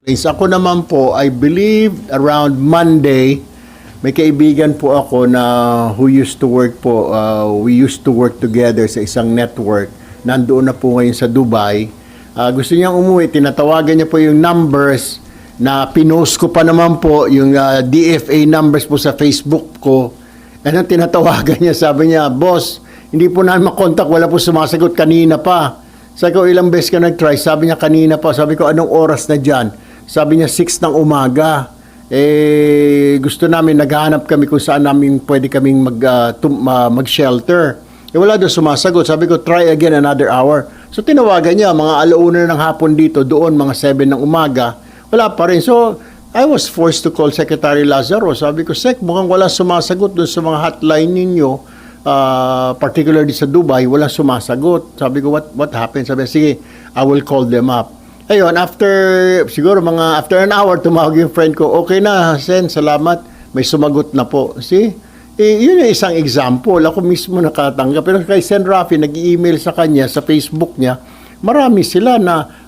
Ako naman po, I believe around Monday, may kaibigan po ako na who used to work po, we used to work together sa isang network. Nandoon na po ngayon sa Dubai. Gusto niyang umuwi, tinatawagan niya po yung numbers na pinost ko pa naman po, yung DFA numbers po sa Facebook ko. Ano tinatawagan niya, sabi niya, boss, hindi po namin makontak, wala po sumasagot kanina pa. Sabi ko, ilang beses ka nag-try? Sabi niya, kanina pa. Sabi ko, anong oras na dyan? Sabi niya, 6 ng umaga. Gusto namin, naghahanap kami kung saan namin pwede kaming mag-shelter. Wala doon sumasagot. Sabi ko, try again another hour. So, tinawagan niya, mga alauna ng hapon dito, doon, mga 7 ng umaga. Wala pa rin. So, I was forced to call Secretary Lazaro. Sabi ko, Sec, mukhang wala sumasagot doon sa mga hotline ninyo, particularly sa Dubai, wala sumasagot. Sabi ko, what happened? Sabi, sige, I will call them up. Ayun, siguro after an hour, tumawag yung friend ko, okay na, Sen, salamat, may sumagot na po. See? Yun yung isang example. Ako mismo nakatanggap. Pero kay Sen Rafi, nag-email sa kanya, sa Facebook niya, marami sila na,